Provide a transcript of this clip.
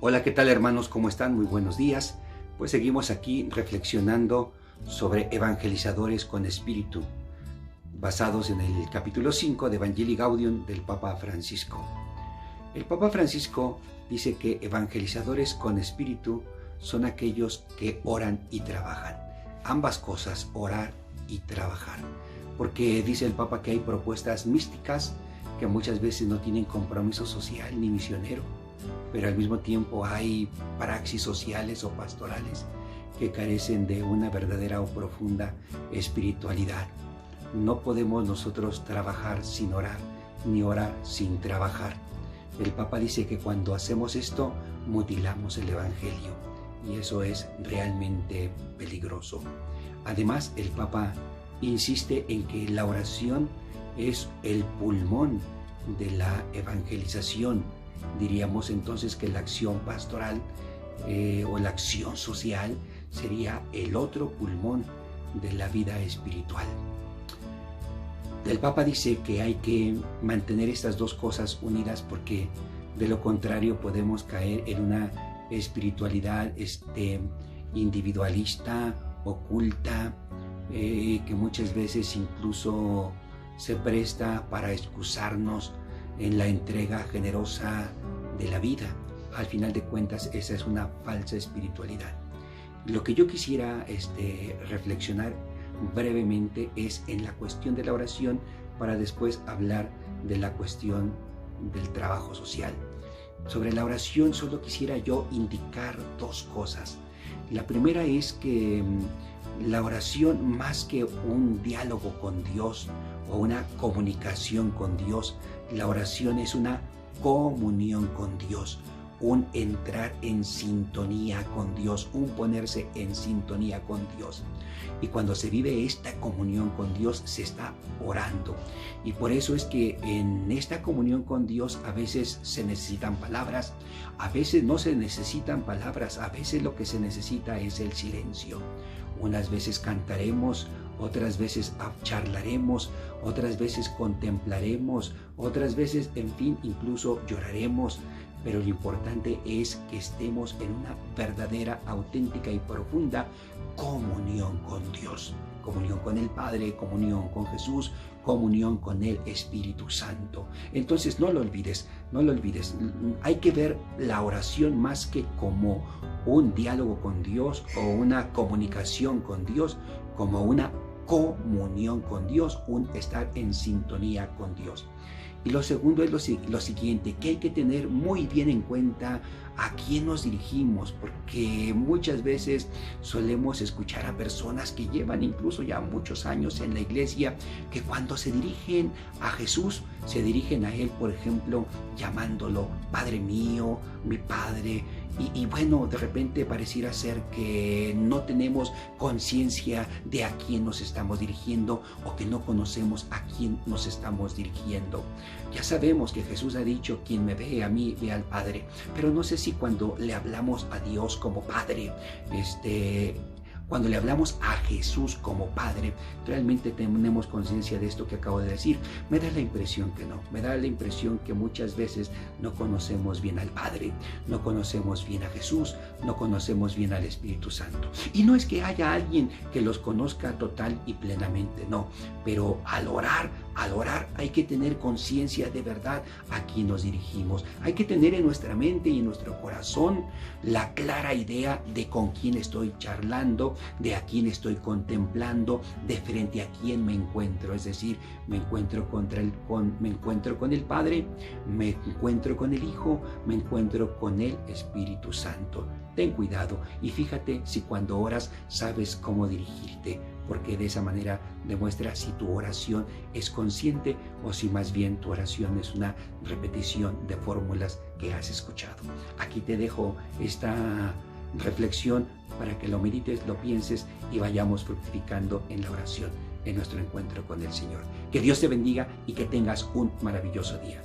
Hola, ¿qué tal hermanos? ¿Cómo están? Muy buenos días. Pues seguimos aquí reflexionando sobre evangelizadores con espíritu, basados en el capítulo 5 de Evangelii Gaudium del Papa Francisco. El Papa Francisco dice que evangelizadores con espíritu son aquellos que oran y trabajan. Ambas cosas, orar y trabajar. Porque dice el Papa que hay propuestas místicas que muchas veces no tienen compromiso social ni misionero, pero al mismo tiempo hay praxis sociales o pastorales que carecen de una verdadera o profunda espiritualidad. No podemos nosotros trabajar sin orar, ni orar sin trabajar. El Papa dice que cuando hacemos esto, mutilamos el Evangelio, y eso es realmente peligroso. Además, el Papa insiste en que la oración es el pulmón de la evangelización. Diríamos entonces que la acción pastoral o la acción social sería el otro pulmón de la vida espiritual. El Papa dice que hay que mantener estas dos cosas unidas, porque de lo contrario podemos caer en una espiritualidad individualista, oculta, que muchas veces incluso se presta para excusarnos en la entrega generosa de la vida. Al final de cuentas, esa es una falsa espiritualidad. Lo que yo quisiera reflexionar brevemente es en la cuestión de la oración, para después hablar de la cuestión del trabajo social. Sobre la oración solo quisiera yo indicar dos cosas. La primera es que la oración, más que un diálogo con Dios o una comunicación con Dios, la oración es una comunión con Dios, un entrar en sintonía con Dios, un ponerse en sintonía con Dios. Y cuando se vive esta comunión con Dios, se está orando. Y por eso es que en esta comunión con Dios a veces se necesitan palabras, a veces no se necesitan palabras, a veces lo que se necesita es el silencio. Unas veces cantaremos, otras veces charlaremos, otras veces contemplaremos, otras veces, en fin, incluso lloraremos. Pero lo importante es que estemos en una verdadera, auténtica y profunda comunión con Dios. Comunión con el Padre, comunión con Jesús, comunión con el Espíritu Santo. Entonces no lo olvides, no lo olvides. Hay que ver la oración más que como un diálogo con Dios o una comunicación con Dios, como una comunión con Dios, un estar en sintonía con Dios. Y lo segundo es lo siguiente, que hay que tener muy bien en cuenta a quién nos dirigimos, porque muchas veces solemos escuchar a personas que llevan incluso ya muchos años en la iglesia, que cuando se dirigen a Jesús, se dirigen a Él, por ejemplo, llamándolo Padre mío, mi Padre. Y bueno, de repente pareciera ser que no tenemos conciencia de a quién nos estamos dirigiendo, o que no conocemos a quién nos estamos dirigiendo. Ya sabemos que Jesús ha dicho: quien me ve a mí, ve al Padre. Pero no sé si cuando le hablamos a Dios como Padre, cuando le hablamos a Jesús como Padre, realmente tenemos conciencia de esto que acabo de decir. Me da la impresión que no. Me da la impresión que muchas veces no conocemos bien al Padre, no conocemos bien a Jesús, no conocemos bien al Espíritu Santo. Y no es que haya alguien que los conozca total y plenamente, no. Pero al orar hay que tener conciencia de verdad a quién nos dirigimos. Hay que tener en nuestra mente y en nuestro corazón la clara idea de con quién estoy charlando, de a quién estoy contemplando, de frente a quién me encuentro. Es decir, me encuentro con el Padre, me encuentro con el Hijo, me encuentro con el Espíritu Santo. Ten cuidado y fíjate si cuando oras sabes cómo dirigirte, porque de esa manera demuestra si tu oración es consciente o si más bien tu oración es una repetición de fórmulas que has escuchado. Aquí te dejo esta reflexión para que lo medites, lo pienses y vayamos fructificando en la oración, en nuestro encuentro con el Señor. Que Dios te bendiga y que tengas un maravilloso día.